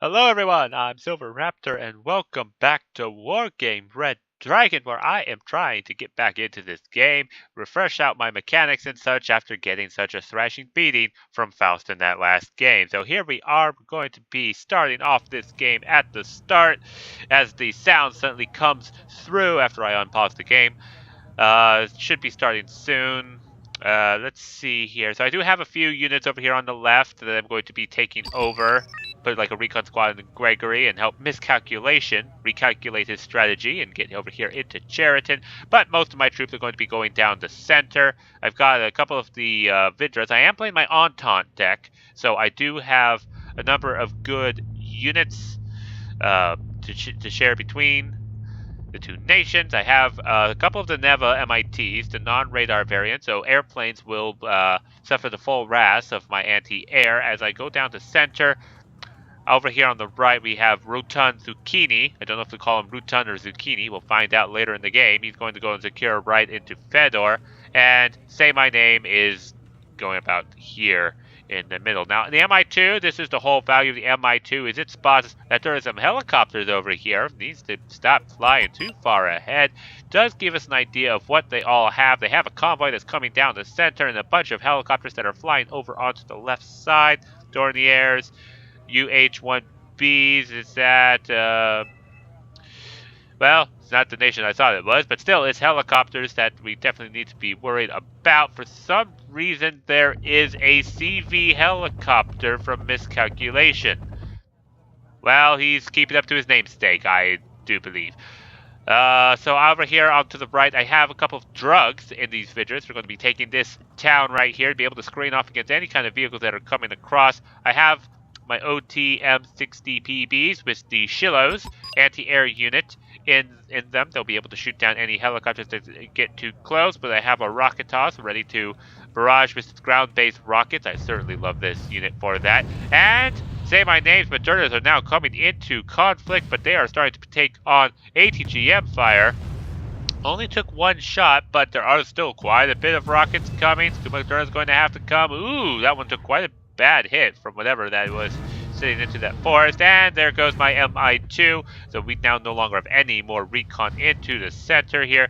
Hello everyone, I'm Silverraptor and welcome back to Wargame Red Dragon, where I am trying to get back into this game, refresh out my mechanics and such after getting such a thrashing beating from Faust in that last game. So here we are, we're going to be starting off this game at the start as the sound suddenly comes through after I unpause the game. It should be starting soon. Let's see here. So I do have a few units over here on the left that I'm going to be taking over. Put like a recon squad in Gregory and help miscalculation, recalculate his strategy and get over here into Cheriton. But most of my troops are going to be going down the center. I've got a couple of the Vidras. I am playing my Entente deck, so I do have a number of good units to share between the two nations. I have a couple of the Neva MITs, the non-radar variant, so airplanes will suffer the full wrath of my anti-air as I go down to center. Over here on the right, we have Rutan Zucchini. I don't know if we call him Rutan or Zucchini. We'll find out later in the game. He's going to go and secure right into Fedor. And Say My Name is going about here in the middle. Now, the MI2, this is the whole value of the MI2, is it spots that there are some helicopters over here. Needs to stop flying too far ahead. Does give us an idea of what they all have. They have a convoy that's coming down the center and a bunch of helicopters that are flying over onto the left side. Dorniers. UH-1Bs, is that, well, it's not the nation I thought it was, but still, it's helicopters that we definitely need to be worried about. For some reason, there is a CV helicopter from miscalculation. Well, he's keeping up to his namesake, I do believe. So over here on to the right, I have a couple of drugs in these Vidras. We're going to be taking this town right here to be able to screen off against any kind of vehicles that are coming across. I have my OTM-60PBs with the Shilohs anti-air unit in them. They'll be able to shoot down any helicopters that get too close, but I have a rocket toss ready to barrage with ground-based rockets. I certainly love this unit for that. And Say My Name's Modernas are now coming into conflict, but they are starting to take on ATGM fire. Only took one shot, but there are still quite a bit of rockets coming. Moderna's going to have to come. Ooh, that one took quite a bad hit from whatever that was sitting into that forest. And there goes my MI2. So we now no longer have any more recon into the center here.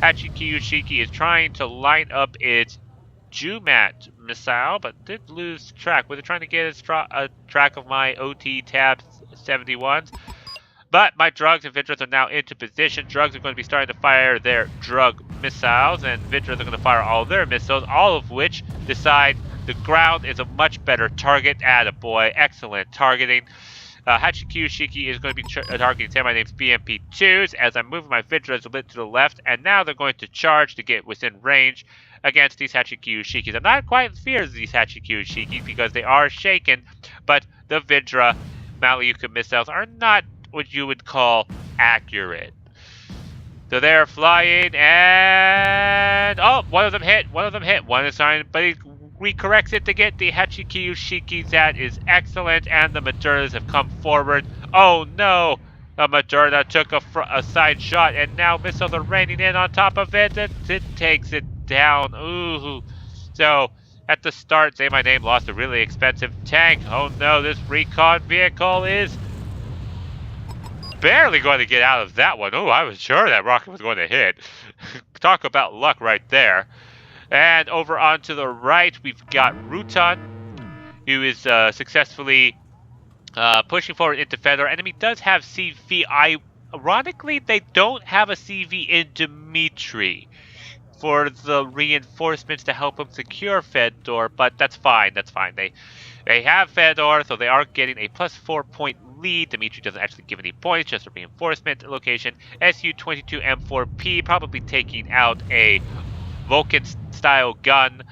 Hachikiyushiki is trying to line up its Jumat missile, but did lose track. Was it trying to get a track of my OT tab 71s? But my drugs and Vidras are now into position. Drugs are going to be starting to fire their drug missiles, and Vidras are going to fire all their missiles, all of which decide the ground is a much better target. Attaboy, excellent targeting. Hachikiyushiki is going to be targeting Say My Name's BMP2s as I'm moving my Vidras a bit to the left, and now they're going to charge to get within range against these Hachikiyushikis. I'm not quite in fear of these Hachikiyushikis because they are shaken, but the Vidra Malyuka missiles are not what you would call accurate. So they're flying, and oh, one of them hit. One is trying, but he recorrects it to get the Hachikiyushikis. That is excellent, and the Modernas have come forward. Oh no! The Moderna took a side shot, and now missiles are raining in on top of it. It takes it down. Ooh. So at the start, Say My Name lost a really expensive tank. Oh no, this recon vehicle is barely going to get out of that one. Oh, I was sure that rocket was going to hit. Talk about luck right there. And over on to the right, we've got Rutan, who is successfully pushing forward into Fedor. Enemy does have CV. Ironically, they don't have a CV in Dmitry for the reinforcements to help him secure Fedor, but that's fine. That's fine. They have Fedor, so they are getting a plus 4-point lead. Dmitry doesn't actually give any points, just a reinforcement location. Su-22M4P probably taking out a Vulcan-style gun.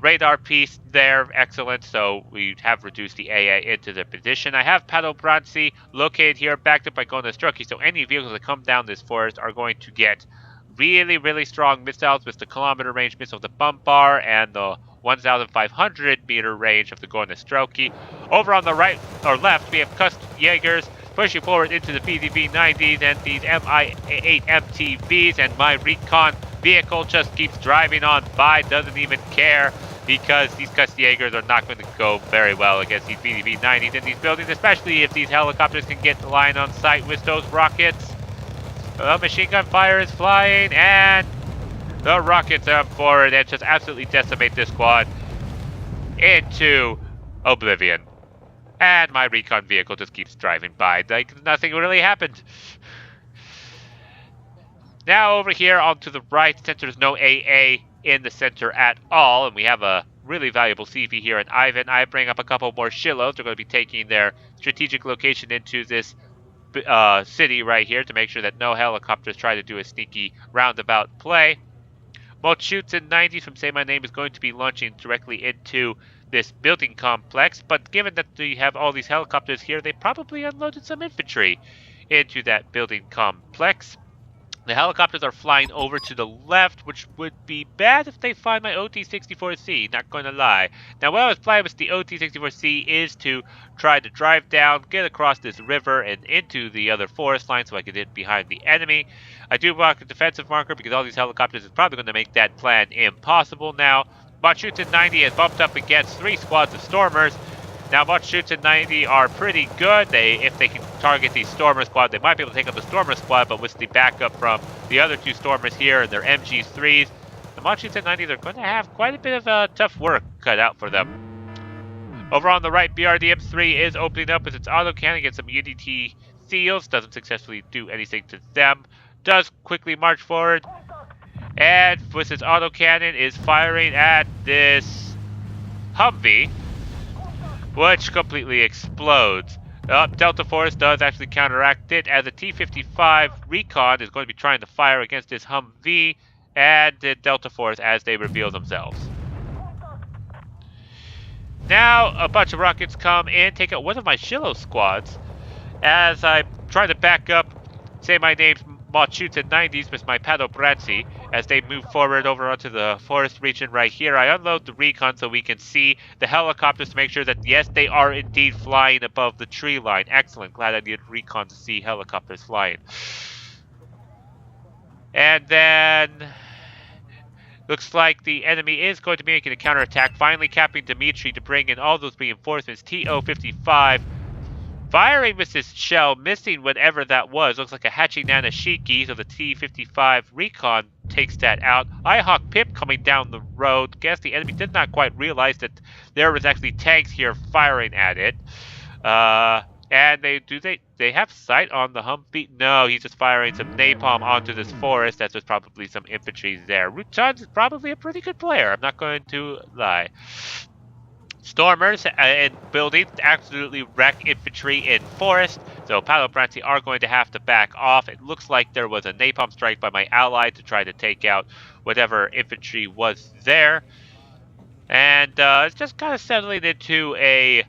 Radar piece there, excellent. So we have reduced the AA into the position. I have Padobranci located here, backed up by Gonastruki. So any vehicles that come down this forest are going to get really, really strong missiles with the kilometer range missile of the Bumpar and the 1,500 meter range of the Gonastruki. Over on the right or left, we have Kust Jaegers pushing forward into the PDB-90s and these Mi-8 MTVs, and my recon vehicle just keeps driving on by, doesn't even care. because these Jaegers are not going to go very well against these BDB-90s in these buildings, especially if these helicopters can get the line on sight with those rockets. Machine gun fire is flying, and the rockets are forward and just absolutely decimate this squad into oblivion. And my recon vehicle just keeps driving by like nothing really happened. Now over here onto the right, since there's no AA in the center at all, and we have a really valuable CV here in Ivan, I bring up a couple more Shillos. They're going to be taking their strategic location into this city right here to make sure that no helicopters try to do a sneaky roundabout play. Shoots in 90s from Say My Name is going to be launching directly into this building complex, but given that we have all these helicopters here, they probably unloaded some infantry into that building complex. The helicopters are flying over to the left, which would be bad if they find my OT-64C, not going to lie. Now, what I was planning with the OT-64C is to try to drive down, get across this river, and into the other forest line so I could get behind the enemy. I do mark a defensive marker because all these helicopters is probably going to make that plan impossible. Now, Machuten 90 has bumped up against 3 squads of Stormers. Now, Machuten 90 are pretty good. If they can target the Stormer squad, they might be able to take out the Stormer squad, but with the backup from the other 2 Stormers here and their MG3s, the Machuten 90s are going to have quite a bit of tough work cut out for them. Over on the right, BRDM-3 is opening up with its autocannon against some UDT seals. Doesn't successfully do anything to them. Does quickly march forward, and with its autocannon is firing at this Humvee, which completely explodes. Delta Force does actually counteract it, as a T-55 Recon is going to be trying to fire against this Humvee and the Delta Force as they reveal themselves. Now, a bunch of rockets come in, take out one of my Shillo squads, as I try to back up, Say My Name's Machuten 90s with my Padobranci as they move forward over onto the forest region right here. I unload the recon so we can see the helicopters to make sure that, yes, they are indeed flying above the tree line. Excellent. Glad I needed recon to see helicopters flying. And then looks like the enemy is going to be making a counterattack, finally capping Dimitri to bring in all those reinforcements. TO-55 firing with this shell, missing whatever that was. Looks like a Hachinana Shiki, so the T-55 Recon takes that out. IHawk Pip coming down the road. Guess the enemy did not quite realize that there was actually tanks here firing at it. And they have sight on the Humvee? No, he's just firing some napalm onto this forest. That's just probably some infantry there. Rutan's probably a pretty good player, I'm not going to lie. Stormers in buildings absolutely wreck infantry in forest, so Padobranci are going to have to back off. It looks like there was a napalm strike by my ally to try to take out whatever infantry was there. And it's just kind of settling into a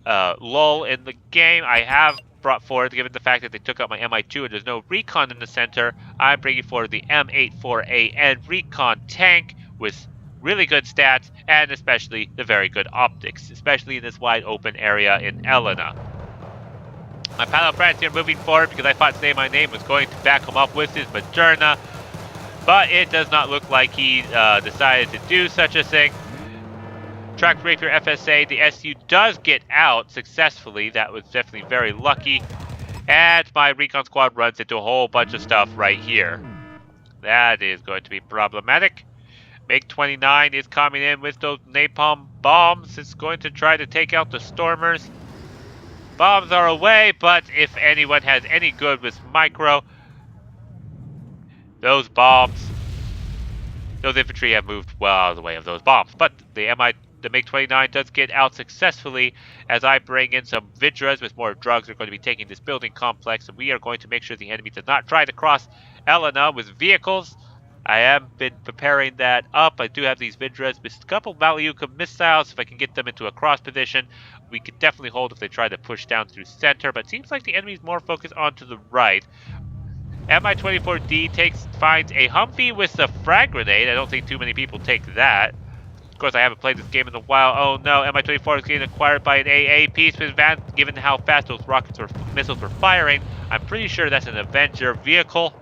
lull in the game. I have brought forward, given the fact that they took out my Mi-2 and there's no recon in the center, I'm bringing forward the M84AN recon tank with really good stats, and especially the very good optics, especially in this wide open area in Elena. My Padobranci are moving forward because I thought Say My Name was going to back him up with his Moderna, but it does not look like he decided to do such a thing. Track Rapier FSA, the SU does get out successfully. That was definitely very lucky. And my recon squad runs into a whole bunch of stuff right here. That is going to be problematic. MiG-29 is coming in with those napalm bombs. It's going to try to take out the Stormers. Bombs are away, but if anyone has any good with micro, those infantry have moved well out of the way of those bombs. But the MiG-29 does get out successfully as I bring in some Vidras with more drugs. We're going to be taking this building complex, and we are going to make sure the enemy does not try to cross Elena with vehicles. I have been preparing that up. I do have these Vidras with a couple Malyuka missiles. If I can get them into a cross position, we could definitely hold if they try to push down through center. But it seems like the enemy's more focused onto the right. Mi-24D finds a Humvee with a frag grenade. I don't think too many people take that. Of course, I haven't played this game in a while. Oh no, Mi-24 is getting acquired by an AA piece with given how fast those missiles were firing. I'm pretty sure that's an Avenger vehicle.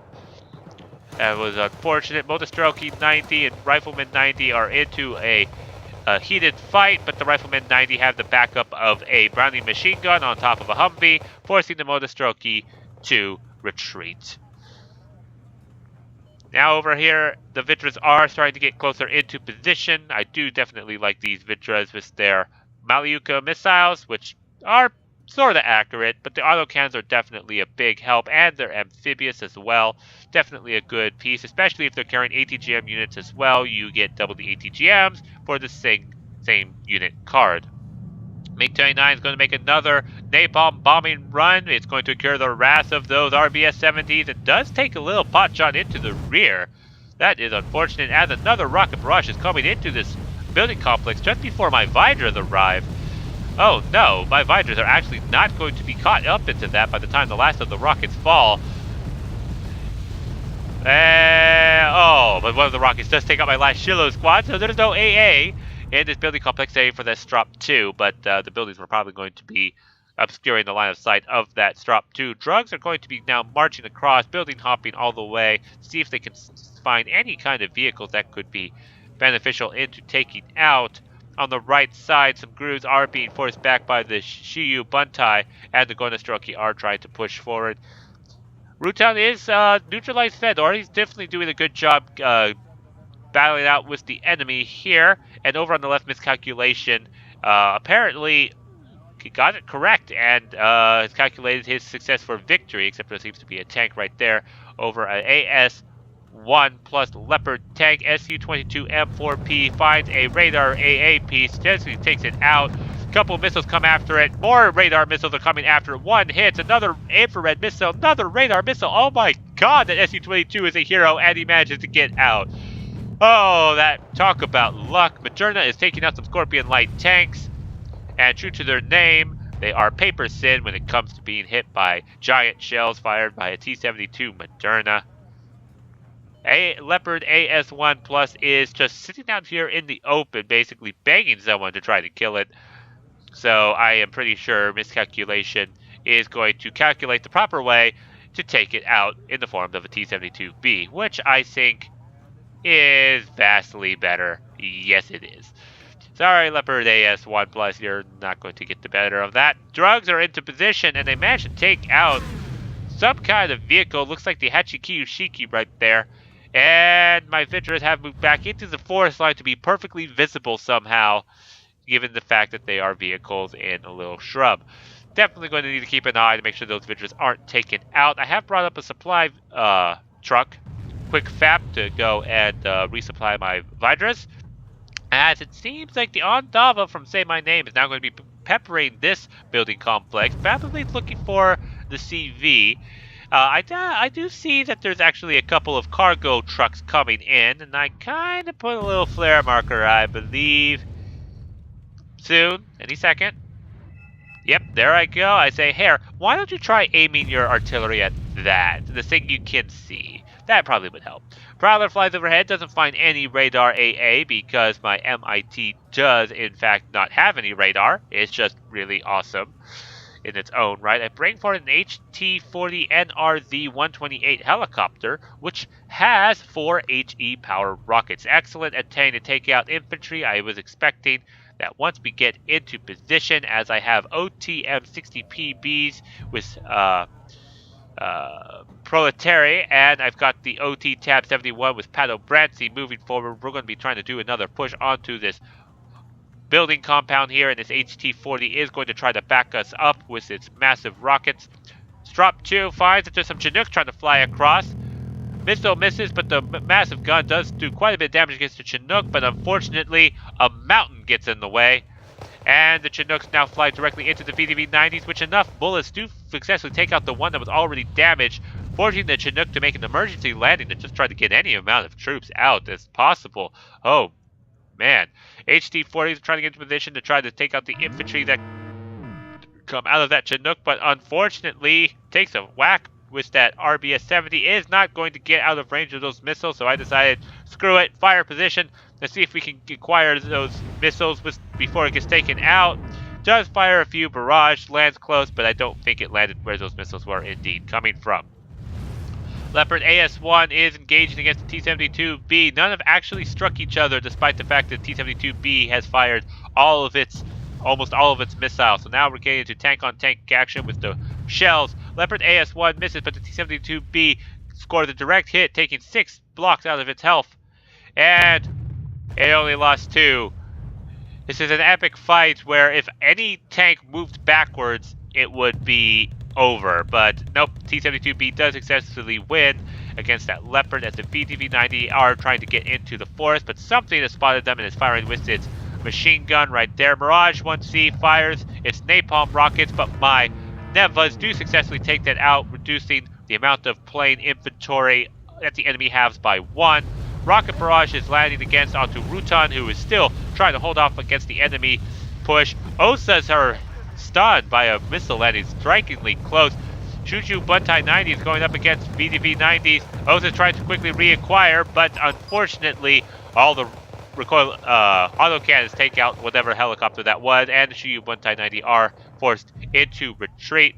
That was unfortunate. Motostrelki 90 and Rifleman 90 are into a a heated fight, but the Rifleman 90 have the backup of a Browning machine gun on top of a Humvee, forcing the Monostroke to retreat. Now over here, the Vitras are starting to get closer into position. I do definitely like these Vitras with their Malyuka missiles, which are sort of accurate, but the autocannons are definitely a big help, and they're amphibious as well. Definitely a good piece, especially if they're carrying ATGM units as well. You get double the ATGMs for the same unit card. MiG-29 is going to make another napalm bombing run. It's going to incur the wrath of those RBS-70s. It does take a little pot shot into the rear. That is unfortunate, as another rocket barrage is coming into this building complex just before my Vidras arrive. Oh no, my Vidras are actually not going to be caught up into that by the time the last of the rockets fall. But one of the rockets does take out my last Shiloh squad, so there's no AA in this building complex, save for that Strop 2, but the buildings were probably going to be obscuring the line of sight of that Strop 2. Drugs are going to be now marching across, building hopping all the way, to see if they can find any kind of vehicles that could be beneficial into taking out. On the right side, some grooves are being forced back by the Shiyu Buntai, and the Gonostroki are trying to push forward. Rutan is neutralized Fedor. He's definitely doing a good job battling out with the enemy here. And over on the left, miscalculation. Apparently, he got it correct and has calculated his success for victory, except there seems to be a tank right there over an AS-1 plus Leopard tank. SU-22M4P finds a radar AA piece, just takes it out. A couple of missiles come after it. More radar missiles are coming after it. One hits, another infrared missile, another radar missile. Oh my god, that SU-22 is a hero, and he manages to get out. Oh, that talk about luck. Materna is taking out some Scorpion Light tanks, and true to their name, they are paper thin when it comes to being hit by giant shells fired by a T-72 Materna. A Leopard AS-1 Plus is just sitting out here in the open, basically begging someone to try to kill it. So I am pretty sure miscalculation is going to calculate the proper way to take it out in the form of a T-72B, which I think is vastly better. Yes, it is. Sorry, Leopard AS-1 Plus, you're not going to get the better of that. Drugs are into position, and they managed to take out some kind of vehicle. Looks like the Hachikiyu Shiki right there. And my Vitras have moved back into the forest line to be perfectly visible somehow, given the fact that they are vehicles in a little shrub. Definitely going to need to keep an eye to make sure those Vitras aren't taken out. I have brought up a supply truck, quick FAP, to go and resupply my Vidras, as it seems like the Ondava from Say My Name is now going to be peppering this building complex, probably looking for the CV. I do see that there's actually a couple of cargo trucks coming in, and I kind of put a little flare marker, I believe, soon, any second. Yep, there I go. I say, Hare, why don't you try aiming your artillery at that, the thing you can see? That probably would help. Prowler flies overhead, doesn't find any radar AA because my MIT does, in fact, not have any radar. It's just really awesome in its own right. I bring forward an HT-40 NRZ-128 helicopter, which has 4 HE power rockets. Excellent at trying to take out infantry. I was expecting that once we get into position, as I have OTM-60PBs with Proletary, and I've got the OT Tab 71 with Pato Brancy moving forward. We're going to be trying to do another push onto this building compound here, and this HT-40 is going to try to back us up with its massive rockets. Strop 2 finds that there's some Chinooks trying to fly across. Missile misses, but the massive gun does do quite a bit of damage against the Chinook, but unfortunately, a mountain gets in the way. And the Chinooks now fly directly into the VDV-90s, which enough bullets do successfully take out the one that was already damaged, forcing the Chinook to make an emergency landing to just try to get any amount of troops out as possible. Oh, man. HT-40 is trying to get into position to try to take out the infantry that come out of that Chinook, but unfortunately takes a whack with that RBS-70. Is not going to get out of range of those missiles, so I decided, screw it, fire position. Let's see if we can acquire those missiles before it gets taken out. Does fire a few barrage, lands close, but I don't think it landed where those missiles were indeed coming from. Leopard AS1 is engaging against the T-72B. None have actually struck each other, despite the fact that T-72B has fired almost all of its missiles. So now we're getting into tank-on-tank action with the shells. Leopard AS1 misses, but the T-72B scores a direct hit, taking 6 blocks out of its health. And it only lost 2. This is an epic fight where if any tank moved backwards, it would be over. But nope, T-72B does successfully win against that Leopard as the VDV-90 are trying to get into the forest, but something has spotted them and is firing with its machine gun right there. Mirage 1C fires its napalm rockets, but my Nevas do successfully take that out, reducing the amount of plane inventory that the enemy has by 1. Rocket barrage is landing against onto Rutan, who is still trying to hold off against the enemy push. Osa's are stunned by a missile landing strikingly close. Shuju Buntai 90 is going up against VDV 90s. Osa's trying to quickly reacquire, but unfortunately, all the recoil autocannons take out whatever helicopter that was, and the Shuju Buntai 90 are forced into retreat.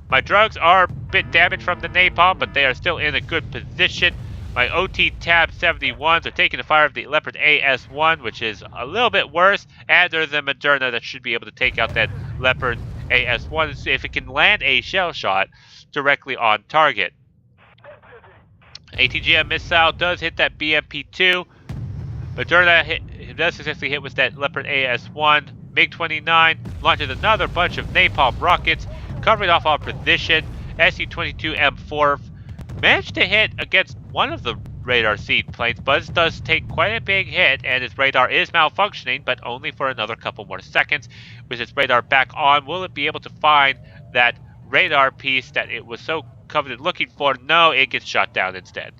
My drugs are a bit damaged from the napalm, but they are still in a good position. My OT Tab 71s are taking the fire of the Leopard AS1, which is a little bit worse. And there's a Moderna that should be able to take out that Leopard AS1 if it can land a shell shot directly on target. ATGM missile does hit that BMP2. Moderna does successfully hit with that Leopard AS1. MiG-29 launches another bunch of napalm rockets, covering off our position. Su-22M4 managed to hit against one of the radar seed planes. Buzz does take quite a big hit, and his radar is malfunctioning, but only for another couple more seconds. With its radar back on, will it be able to find that radar piece that it was so coveted looking for? No, it gets shot down instead.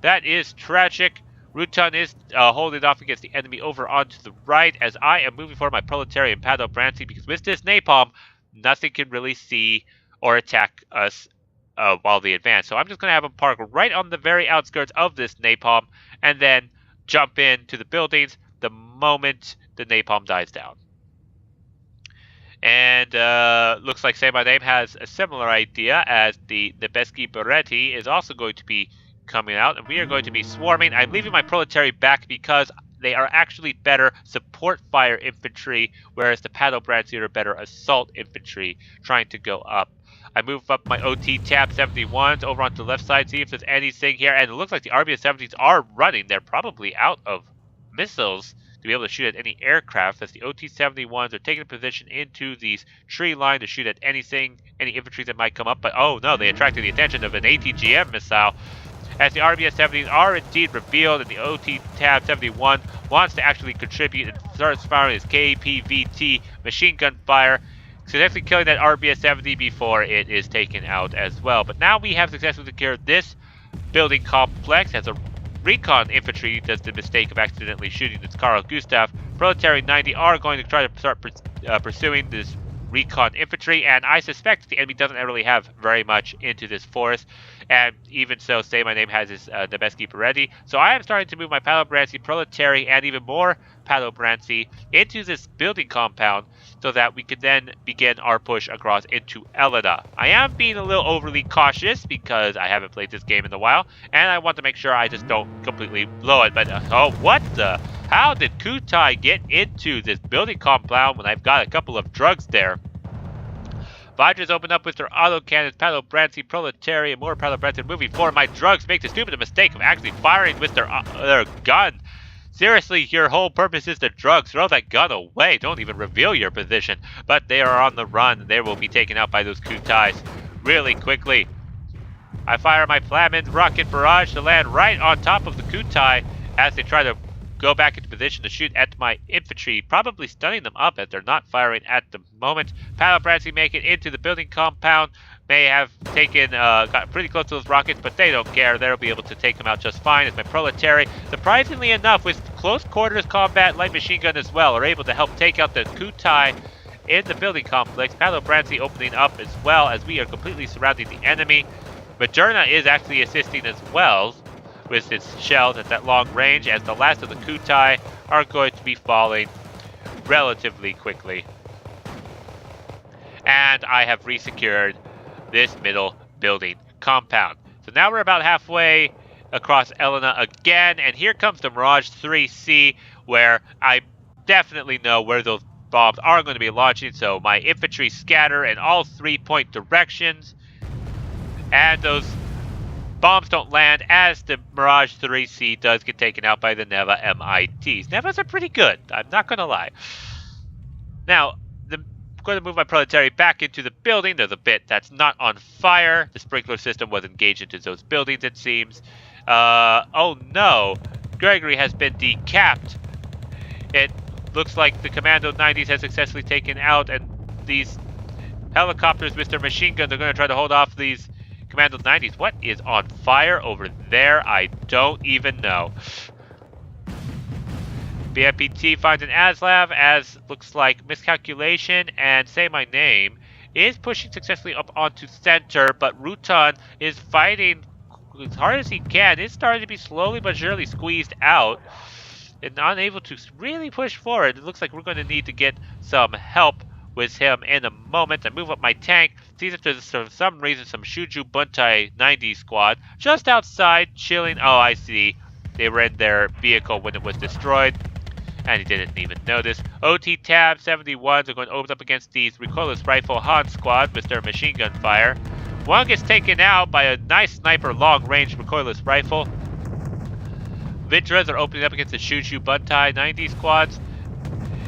That is tragic. Rutan is holding off against the enemy over onto the right, as I am moving for my Proletarian Paddle Brancy, because with this napalm, nothing can really see or attack us while they advance. So I'm just going to have them park right on the very outskirts of this napalm and then jump into the buildings the moment the napalm dies down. And looks like Say My Name has a similar idea, as the Nebeski Beretti is also going to be coming out, and we are going to be swarming. I'm leaving my Proletary back because they are actually better support fire infantry, whereas the Paddle Brancy are better assault infantry trying to go up. I move up my OT Tab 71s over onto the left side, see if there's anything here, and it looks like the RBS 70s are running. They're probably out of missiles to be able to shoot at any aircraft, as the OT 71s are taking a position into these tree line to shoot at anything, any infantry that might come up. But oh no, they attracted the attention of an ATGM missile, as the RBS 70s are indeed revealed, and the OT Tab 71 wants to actually contribute and starts firing his KPVT machine gun fire, successfully killing that RBS 70 before it is taken out as well. But now we have successfully secured this building complex, as a recon infantry does the mistake of accidentally shooting its Carl Gustav. Proletary 90 are going to try to start pursuing this recon infantry, and I suspect the enemy doesn't really have very much into this forest, and even so, Say My Name has his Nebeski Beretti. So I am starting to move my Paddle Brancy, Proletary, and even more Paddle Brancy into this building compound so that we could then begin our push across into Elida. I am being a little overly cautious because I haven't played this game in a while, and I want to make sure I just don't completely blow it. But oh, what the? How did Kutai get into this building compound when I've got a couple of drugs there? Vajras open up with their autocannons, Paddle Brancy, Proletary, and more Paddle Brancy moving forward. My drugs make the stupid mistake of actually firing with their gun. Seriously, your whole purpose is to drugs. Throw that gun away. Don't even reveal your position. But they are on the run. They will be taken out by those Kutais really quickly. I fire my Flammen's rocket barrage to land right on top of the Kutai as they try to go back into position to shoot at my infantry, probably stunning them up as they're not firing at the moment. Paddle Brancy make it into the building compound. May have taken, got pretty close to those rockets, but they don't care. They'll be able to take them out just fine, as my Proletary, surprisingly enough, with close quarters combat light machine gun as well, are able to help take out the Kutai in the building complex. Paddle Brancy opening up as well, as we are completely surrounding the enemy. Moderna is actually assisting as well with its shells at that long range, as the last of the Kutai are going to be falling relatively quickly. And I have resecured this middle building compound. So now we're about halfway across Elena again, and here comes the Mirage 3C, where I definitely know where those bombs are going to be launching, so my infantry scatter in all 3-point directions, and those bombs don't land as the Mirage 3C does get taken out by the Neva MITs. Nevas are pretty good, I'm not going to lie. Now, I'm going to move my proletariat back into the building. There's a bit that's not on fire. The sprinkler system was engaged into those buildings, it seems. Oh no, Gregory has been decapped. It looks like the Commando 90s has successfully taken out, and these helicopters with their machine guns are going to try to hold off these Commando 90s. What is on fire over there? I don't even know. BFPT finds an ASLAV as looks like miscalculation and Say My Name is pushing successfully up onto center, but Rutan is fighting as hard as he can. It's starting to be slowly but surely squeezed out and unable to really push forward. It looks like we're going to need to get some help with him in a moment. I move up my tank, sees if there's for some reason some Shuju Buntai 90 squad just outside chilling. Oh, I see. They were in their vehicle when it was destroyed, and he didn't even notice. OT Tab 71s are going to open up against these recoilless rifle Han squad with their machine gun fire. One gets taken out by a nice sniper long-range recoilless rifle. Vidras are opening up against the Shuju Buntai 90 squads,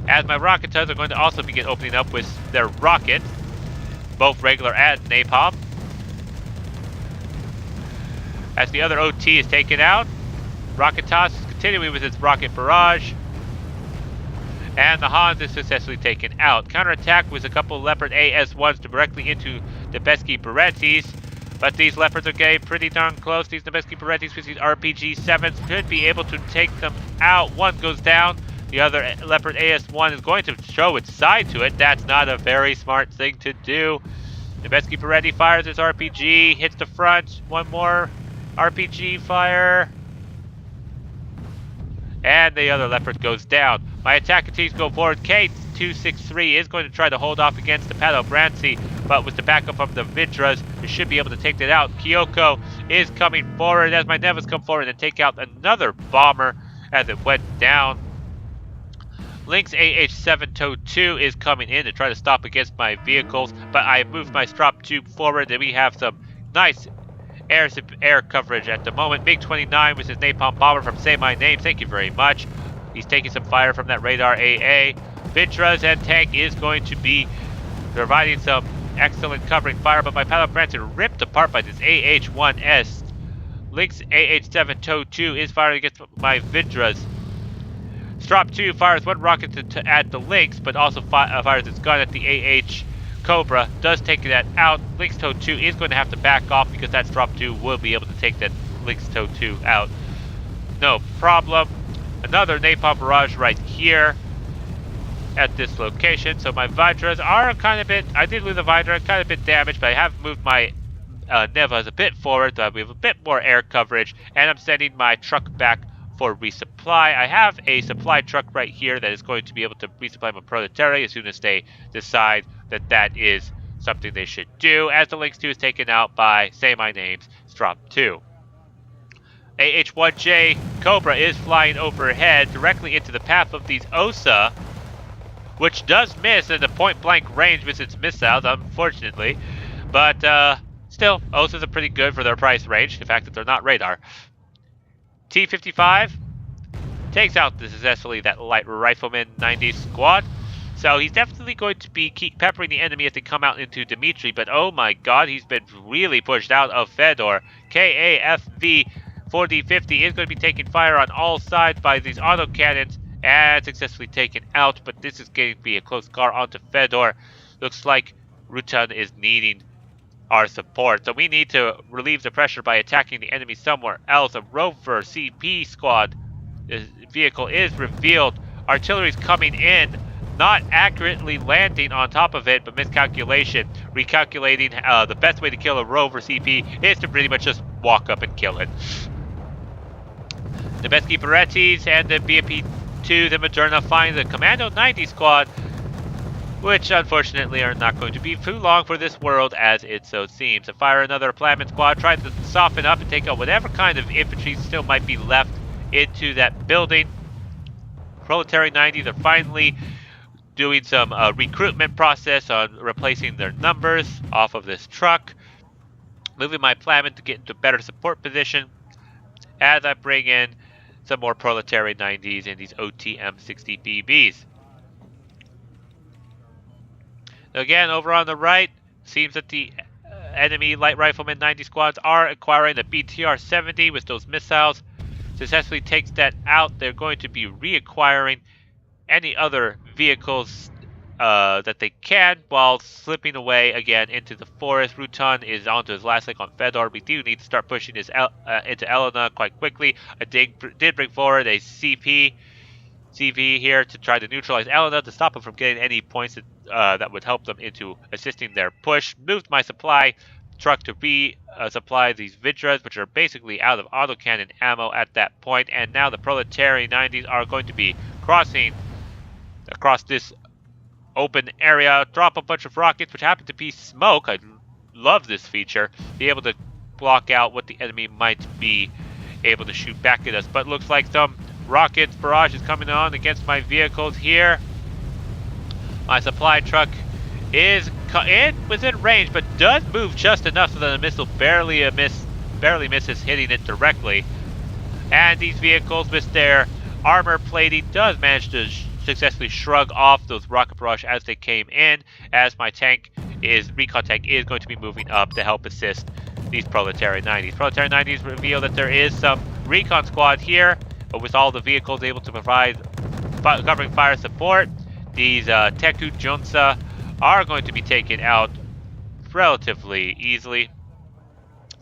as my rocketers are going to also begin opening up with their rockets, both regular and napalm. As the other OT is taken out, Rocketas is continuing with its rocket barrage, and the Hans is successfully taken out. Counterattack with a couple Leopard AS-1s directly into the Nebesky Berettis, but these Leopards are getting pretty darn close. These Nebesky Berettis with these RPG-7s should be able to take them out. One goes down. The other Leopard AS-1 is going to show its side to it. That's not a very smart thing to do. Nebesky Beretti fires his RPG, hits the front. One more RPG fire. And the other Leopard goes down. My attack continues to go forward. K-263 is going to try to hold off against the Pato Brancy, but with the backup from the Vidras, we should be able to take that out. Kyoko is coming forward as my Nevas come forward and take out another bomber as it went down. Lynx AH-702 is coming in to try to stop against my vehicles, but I moved my Strop 2 forward and we have some nice air coverage at the moment. MiG-29 with his napalm bomber from Say My Name, thank you very much. He's taking some fire from that radar AA. Vitras and tank is going to be providing some excellent covering fire, but my Pato Branson ripped apart by this AH-1S. Lynx AH-702 is firing against my Vidras. Strop 2 fires one rocket to add the Lynx, but also fires its gun at the AH Cobra. Does take that out. Lynx Toe 2 is going to have to back off because that Strop 2 will be able to take that Lynx Toe 2 out. No problem. Another napalm barrage right here at this location. So my Vidras are kind of bit, I did lose a Vidra, kind of bit damaged, but I have moved my Nevas a bit forward, so we have a bit more air coverage, and I'm sending my truck back for resupply. I have a supply truck right here that is going to be able to resupply my proletariat as soon as they decide that that is something they should do, as the Lynx 2 is taken out by Say My Name's Strop 2. AH-1J Cobra is flying overhead directly into the path of these OSA, which does miss at a point-blank range with its missiles, unfortunately. But still, OSAs are pretty good for their price range, the fact that they're not radar. T-55 takes out successfully that light rifleman 90 squad. So he's definitely going to be keep peppering the enemy as they come out into Dimitri. But oh my god, he's been really pushed out of Fedor. KAFV 4050 is going to be taking fire on all sides by these autocannons and successfully taken out. But this is going to be a close call onto Fedor. Looks like Rutan is needing our support, so we need to relieve the pressure by attacking the enemy somewhere else. A Rover CP squad vehicle is revealed. Artillery's coming in, not accurately landing on top of it, but miscalculation. Recalculating the best way to kill a Rover CP is to pretty much just walk up and kill it. The Nebesky Berettis and the BMP-2, the Moderna, find the Commando 90 squad which unfortunately are not going to be too long for this world as it so seems. To fire another Plasmid squad, try to soften up and take out whatever kind of infantry still might be left into that building. Proletariat 90s are finally doing some recruitment process on replacing their numbers off of this truck. Moving my Plasmid to get into better support position as I bring in some more Proletariat 90s and these OTM 60 BBs. Again, over on the right, seems that the enemy light rifleman 90 squads are acquiring the BTR 70 with those missiles. Successfully takes that out. They're going to be reacquiring any other vehicles that they can while slipping away again into the forest. Rutan is onto his last leg on Fedor. We do need to start pushing this into Elena quite quickly. I did bring forward a CV here to try to neutralize Elena to stop them from getting any points that would help them into assisting their push. Moved my supply truck to supply these Vidras, which are basically out of autocannon ammo at that point. And now the Proletariat 90s are going to be crossing across this open area, drop a bunch of rockets, which happen to be smoke. I love this feature. Be able to block out what the enemy might be able to shoot back at us. But looks like some rockets barrage is coming on against my vehicles here. My supply truck is within range, but does move just enough so that the missile barely misses hitting it directly. And these vehicles, with their armor plating, does manage to successfully shrug off those rocket barrage as they came in, as my recon tank is going to be moving up to help assist these Proletariat 90s. Proletariat 90s reveal that there is some recon squad here, but with all the vehicles able to provide covering fire support, these Teku Junsa are going to be taken out relatively easily.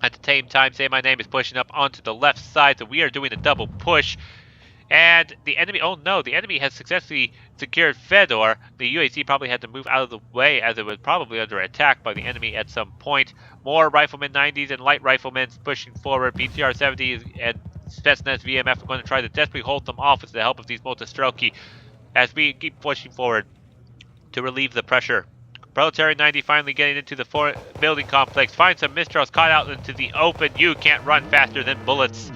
At the same time, Say My Name is pushing up onto the left side, so we are doing a double push. And the enemy, oh no, the enemy has successfully secured Fedor. The UAC probably had to move out of the way as it was probably under attack by the enemy at some point. More Rifleman 90s and light riflemen pushing forward. BTR 70s and Spetsnaz VMF are going to try to desperately hold them off with the help of these Multistroki as we keep pushing forward to relieve the pressure. Proletariat 90 finally getting into the building complex. Find some Mistrals caught out into the open. You can't run faster than bullets.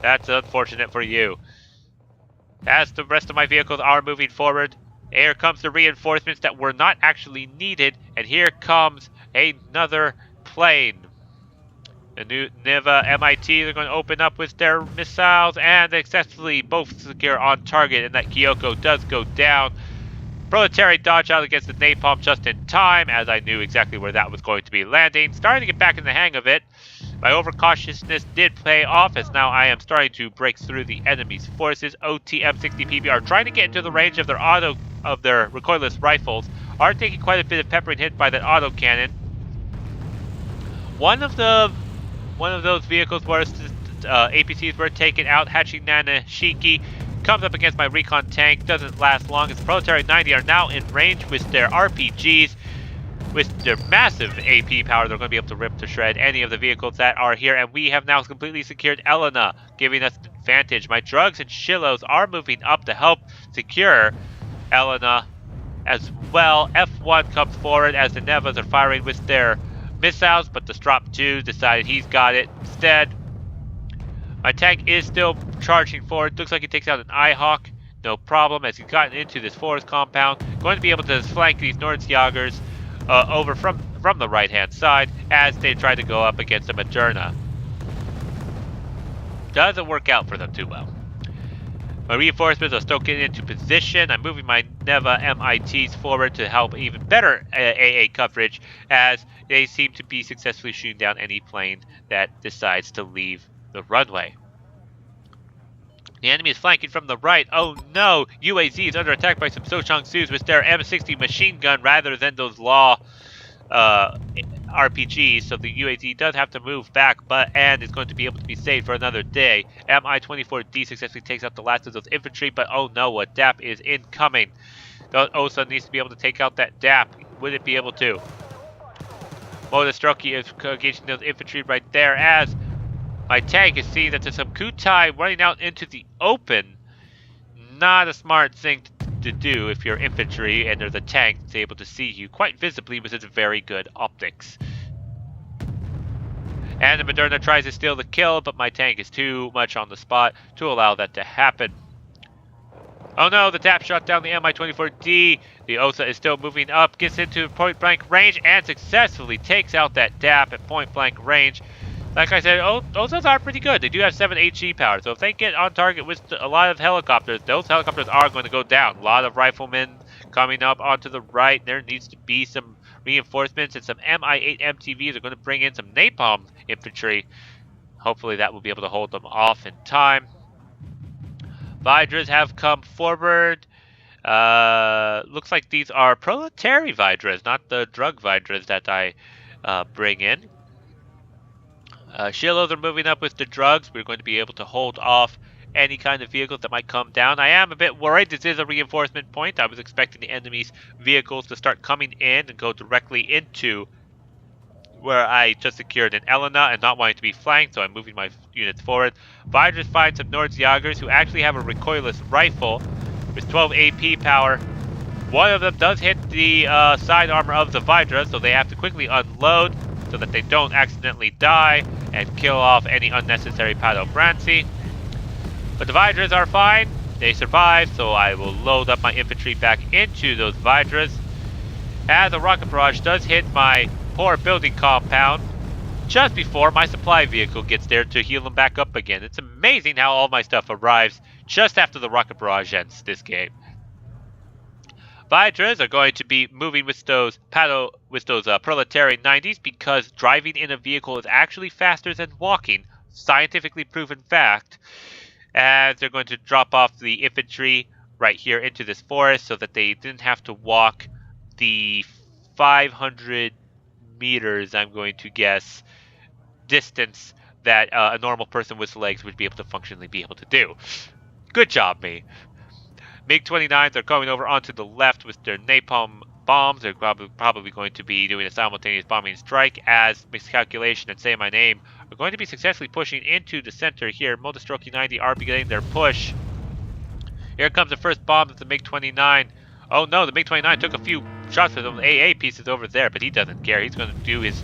That's unfortunate for you. As the rest of my vehicles are moving forward, here comes the reinforcements that were not actually needed, and here comes another plane. The new Niva MITs are going to open up with their missiles, and they successfully both secure on target, and that Kyoko does go down. Proletariat dodge out against the napalm just in time, as I knew exactly where that was going to be landing. Starting to get back in the hang of it. My overcautiousness did pay off, as now I am starting to break through the enemy's forces. OTM-60PB are trying to get into the range of their recoilless rifles, are taking quite a bit of peppering hit by that autocannon. One of those vehicles where APCs were taken out. Hachinana Shiki comes up against my recon tank, doesn't last long, as the Proletariat 90 are now in range with their RPGs. With their massive AP power, they're going to be able to rip to shred any of the vehicles that are here, and we have now completely secured Elena, giving us an advantage. My drugs and Shilos are moving up to help secure Elena as well. F1 comes forward as the Nevas are firing with their missiles, but the Strop 2 decided he's got it instead. My tank is still charging forward. Looks like he takes out an Ihawk. No problem, as he's gotten into this forest compound. Going to be able to flank these Nordjagers over from the right-hand side as they try to go up against a Moderna. Doesn't work out for them too well. My reinforcements are still getting into position. I'm moving my Neva MITs forward to help even better AA coverage, as they seem to be successfully shooting down any plane that decides to leave the runway. The enemy is flanking from the right. Oh no! UAZ is under attack by some Sochang-Sus with their M60 machine gun rather than those Law RPGs, so the UAZ does have to move back, and is going to be able to be saved for another day. Mi-24D successfully takes out the last of those infantry, but oh no, a DAP is incoming. OSA needs to be able to take out that DAP. Would it be able to? Multistroki is engaging those infantry right there, as my tank is seeing that there's some Kutai running out into the open. Not a smart thing to do if you're infantry and there's a tank that's able to see you quite visibly with its very good optics. And the Moderna tries to steal the kill, but my tank is too much on the spot to allow that to happen. Oh no, the tap shot down the Mi-24D. The OSA is still moving up, gets into point blank range, and successfully takes out that DAP at point blank range. Like I said, OSAs are pretty good. They do have 7 HE power, so if they get on target with a lot of helicopters, those helicopters are going to go down. A lot of riflemen coming up onto the right. There needs to be some reinforcements, and some Mi-8 MTVs are going to bring in some napalm infantry. Hopefully that will be able to hold them off in time. Vidras have come forward. Looks like these are proletary Vidras, not the drug Vidras that I bring in. Shilos are moving up with the drugs. We're going to be able to hold off any kind of vehicles that might come down. I am a bit worried. This is a reinforcement point. I was expecting the enemy's vehicles to start coming in and go directly into where I just secured an Elena and not wanting to be flanked, so I'm moving my units forward. Vidras find some Nordsjagers who actually have a recoilless rifle with 12 AP power. One of them does hit the side armor of the Vidra, so they have to quickly unload so that they don't accidentally die and kill off any unnecessary Padobranci. But the Vidras are fine. They survive, so I will load up my infantry back into those Vidras. As a rocket barrage does hit my poor building compound just before my supply vehicle gets there to heal them back up again. It's amazing how all my stuff arrives just after the rocket barrage ends this game. Vidras are going to be moving with those proletary 90s because driving in a vehicle is actually faster than walking. Scientifically proven fact. As they're going to drop off the infantry right here into this forest so that they didn't have to walk the 500 meters, I'm going to guess, distance that a normal person with legs would be able to functionally be able to do. Good job, me. MiG-29s are going over onto the left with their napalm bombs. They're probably going to be doing a simultaneous bombing strike as Miscalculation and Say My Name are going to be successfully pushing into the center here. Modestroki 90 are beginning their push. Here comes the first bomb of the MiG-29. Oh no, the MiG-29 took a few shots with those AA pieces over there, but he doesn't care. He's going to do his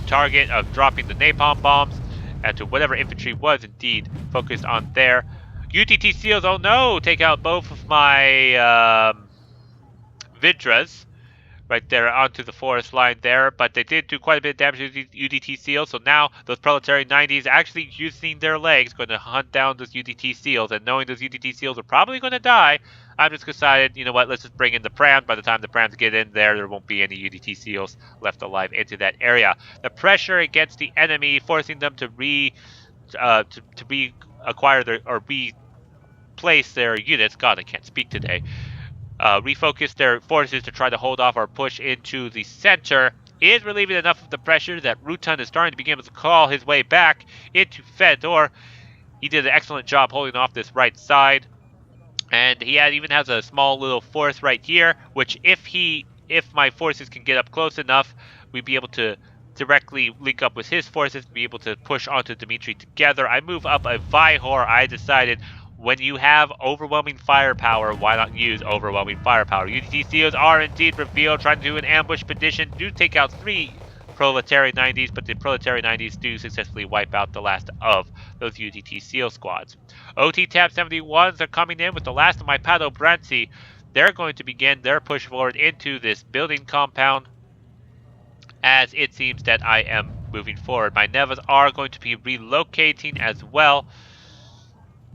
target of dropping the napalm bombs and to whatever infantry was indeed focused on there. UTT SEALs, oh no, take out both of my Vidras right there onto the forest line there, but they did do quite a bit of damage to UDT SEALs, so now those proletary 90s actually using their legs going to hunt down those UDT SEALs, and knowing those UDT SEALs are probably going to die, I'm just decided, you know what, let's just bring in the prams. By the time the prams get in there won't be any UDT SEALs left alive into that area. The pressure against the enemy, forcing them to reacquire their, or replace their units, God, I can't speak today, refocus their forces to try to hold off our push into the center, is relieving enough of the pressure that Rutan is starting to begin to call his way back into Fedor. He did an excellent job holding off this right side, and he even has a small little force right here, which if my forces can get up close enough, we'd be able to directly link up with his forces, be able to push onto Dmitry together. I move up a Vihor. I decided, when you have overwhelming firepower, why not use overwhelming firepower? UDT SEALs are indeed revealed, trying to do an ambush petition, do take out 3 proletary 90s, but the proletary 90s do successfully wipe out the last of those UDT SEAL squads. OT Tab 71s are coming in with the last of my Padobranci. They're going to begin their push forward into this building compound, as it seems that I am moving forward. My Nevas are going to be relocating as well,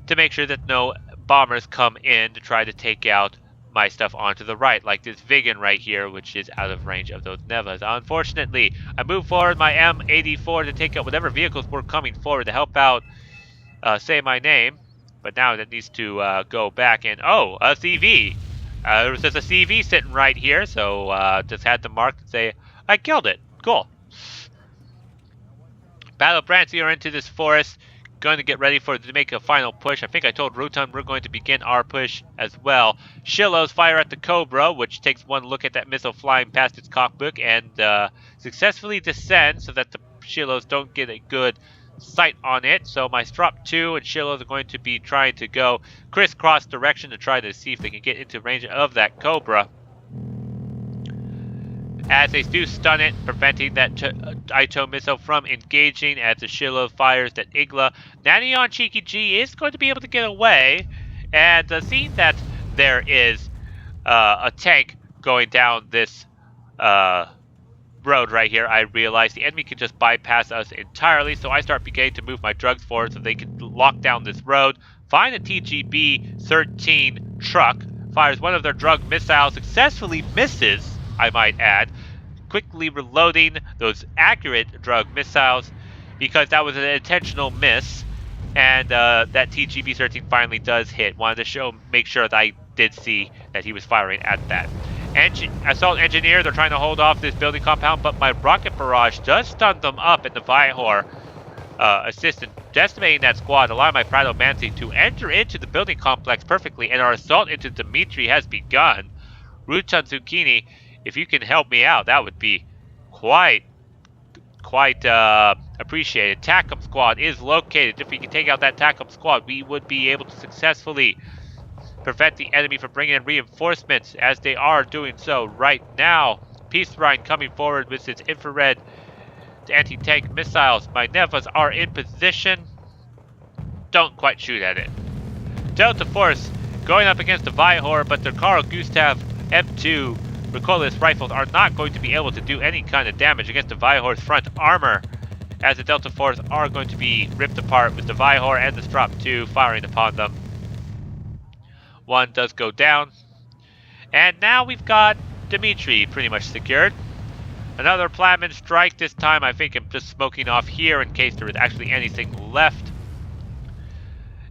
to make sure that no bombers come in to try to take out my stuff onto the right, like this Vigan right here, which is out of range of those Nevas. Unfortunately, I move forward my M84 to take out whatever vehicles were coming forward to help out Say My Name, but now that needs to go back and, oh, a CV. There's just a CV sitting right here, so just had to mark and say, I killed it. Cool. Padobranci are into this forest, going to get ready to make a final push. I think I told Rutan we're going to begin our push as well. Shilos fire at the Cobra, which takes one look at that missile flying past its cockpit and successfully descends so that the Shilos don't get a good sight on it, so my Strop 2 and Shilohs are going to be trying to go crisscross direction to try to see if they can get into range of that Cobra. As they do stun it, preventing that Ito missile from engaging as the Shiloh fires that Igla. Nanny on Cheeky G is going to be able to get away, and seeing that there is a tank going down this road right here, I realize the enemy can just bypass us entirely, so I start beginning to move my drugs forward so they can lock down this road. Find a TGB-13 truck, fires one of their drug missiles, successfully misses, I might add, quickly reloading those accurate drug missiles because that was an intentional miss, and that TGB-13 finally does hit. Wanted to make sure that I did see that he was firing at that. Assault engineer, they're trying to hold off this building compound, but my rocket barrage does stun them up, and the Vihor assistant decimating that squad, allowing my Pradomancy to enter into the building complex perfectly, and our assault into Dimitri has begun. Rutan Zucchini, if you can help me out, that would be quite appreciated. TACOM squad is located. If we can take out that TACOM squad, we would be able to successfully prevent the enemy from bringing in reinforcements, as they are doing so right now. Peace Rhine coming forward with its infrared anti-tank missiles. My Nevas are in position. Don't quite shoot at it. Delta Force going up against the Vihor, but the Carl Gustav M2 recoilless rifles are not going to be able to do any kind of damage against the Vihor's front armor, as the Delta Force are going to be ripped apart with the Vihor and the Strop 2 firing upon them. One does go down. And now we've got Dimitri pretty much secured. Another Platinum strike. This time I think I'm just smoking off here in case there is actually anything left.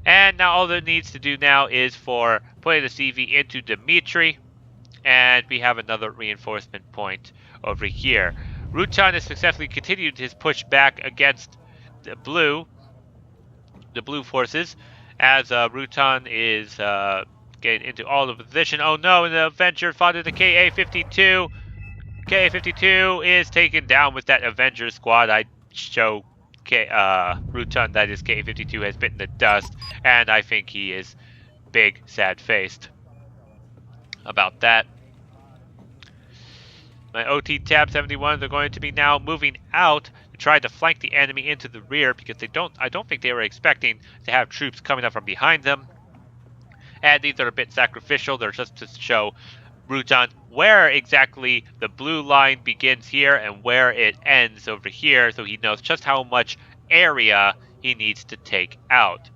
And now all that needs to do now is for putting the CV into Dimitri. And we have another reinforcement point over here. Rutan has successfully continued his push back against the blue forces, as Rutan is getting into all of the position. Oh no, and the Avenger fought in the KA-52. KA-52 is taken down with that Avenger squad. I show Rutan that his KA-52 has bitten the dust, and I think he is big, sad-faced about that. My OT Tab 71, they're going to be now moving out to try to flank the enemy into the rear, because I don't think they were expecting to have troops coming up from behind them. And these are a bit sacrificial. They're just to show Rutan where exactly the blue line begins here and where it ends over here, so he knows just how much area he needs to take out.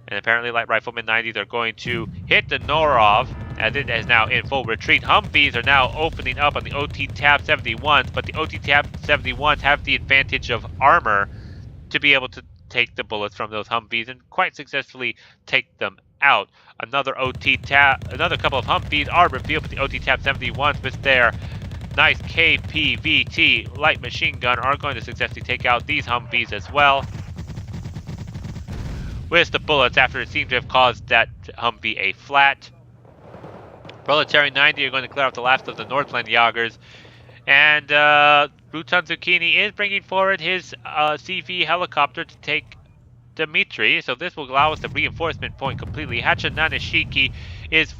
And apparently Light Rifleman 90s are going to hit the Norov, as it is now in full retreat. Humvees are now opening up on the OT Tab 71s, but the OT Tab 71s have the advantage of armor to be able to take the bullets from those Humvees and quite successfully take them out. Another couple of Humvees are revealed, but the OT Tab 71s with their nice KPVT light machine gun are going to successfully take out these Humvees as well with the bullets, after it seemed to have caused that Humvee a flat. Proletarian 90 are going to clear out the last of the Northland Jagers, and Rutan Zucchini is bringing forward his CV helicopter to take Dimitri, so this will allow us the reinforcement point completely. Hachananashiki is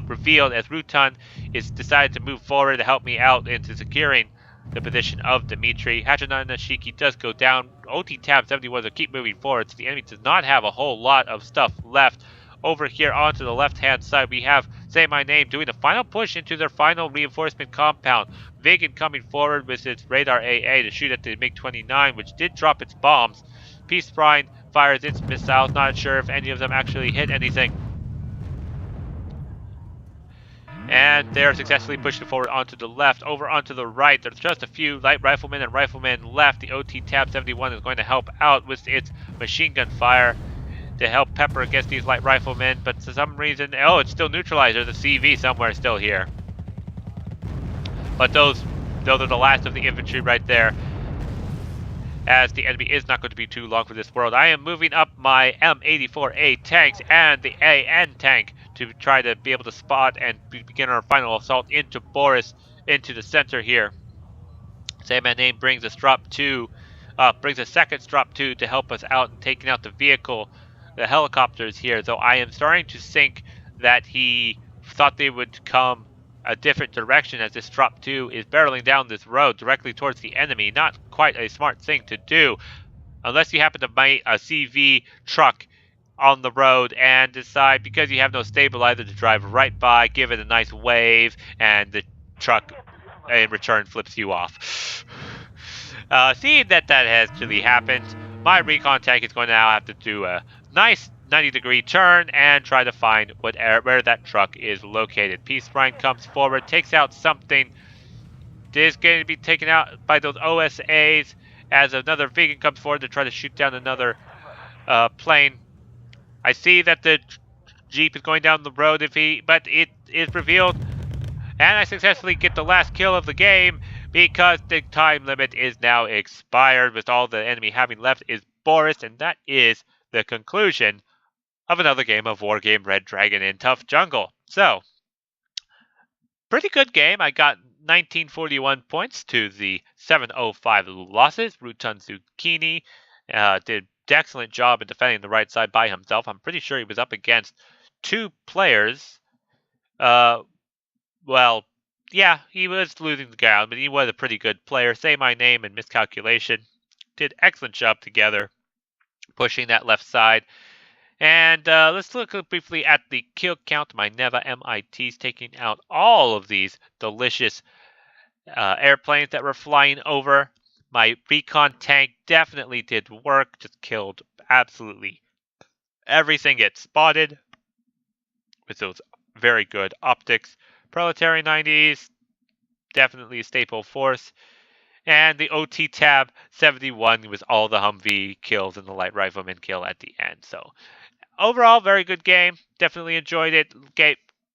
revealed as Rutan is decided to move forward to help me out into securing the position of Dimitri. Hachananashiki does go down. OT Tab 71 will keep moving forward, so the enemy does not have a whole lot of stuff left. Over here onto the left-hand side, we have Say My Name doing the final push into their final reinforcement compound. Vegan coming forward with its radar AA to shoot at the MiG-29, which did drop its bombs. Peace Prime fires its missiles, not sure if any of them actually hit anything. And they're successfully pushing forward onto the left. Over onto the right, there's just a few light riflemen and riflemen left. The OT Tab 71 is going to help out with its machine gun fire to help pepper against these light riflemen, but for some reason, oh, it's still neutralized. There's a CV somewhere still here. But those are the last of the infantry right there, as the enemy is not going to be too long for this world. I am moving up my M84A tanks and the AN tank to try to be able to spot and begin our final assault into Boris, into the center here. Say My Name brings a Strop 2 brings a second drop 2 to help us out in taking out the vehicle, the helicopters here. Though I am starting to think that he thought they would come a different direction, as this drop 2 is barreling down this road directly towards the enemy. Not quite a smart thing to do, unless you happen to meet a CV truck on the road and decide, because you have no stabilizer, to drive right by, give it a nice wave, and the truck in return flips you off. Seeing that has actually happened, my recon tank is going to now have to do a nice 90-degree turn and try to find where that truck is located. Peace Brine comes forward, takes out something. Is going to be taken out by those OSAs as another vegan comes forward to try to shoot down another plane. I see that the Jeep is going down the road, but it is revealed, and I successfully get the last kill of the game because the time limit is now expired, with all the enemy having left is Boris, and that is the conclusion of another game of Wargame Red Dragon in Tough Jungle. So, pretty good game. I got 1941 points to the 705 losses. Rutan Zucchini did an excellent job in defending the right side by himself. I'm pretty sure he was up against 2 players. Well, yeah, he was losing the ground, but he was a pretty good player. Say my name and Miscalculation did excellent job together, pushing that left side. And let's look briefly at the kill count. My Neva MITs taking out all of these delicious airplanes that were flying over. My recon tank definitely did work, just killed absolutely everything it spotted with those very good optics. Proletarian 90s, definitely a staple force. And the OT tab 71 was all the Humvee kills and the light rifleman kill at the end. So overall, very good game. Definitely enjoyed it.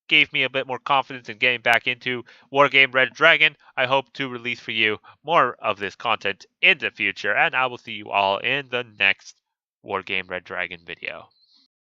Gave me a bit more confidence in getting back into Wargame Red Dragon. I hope to release for you more of this content in the future, and I will see you all in the next Wargame Red Dragon video.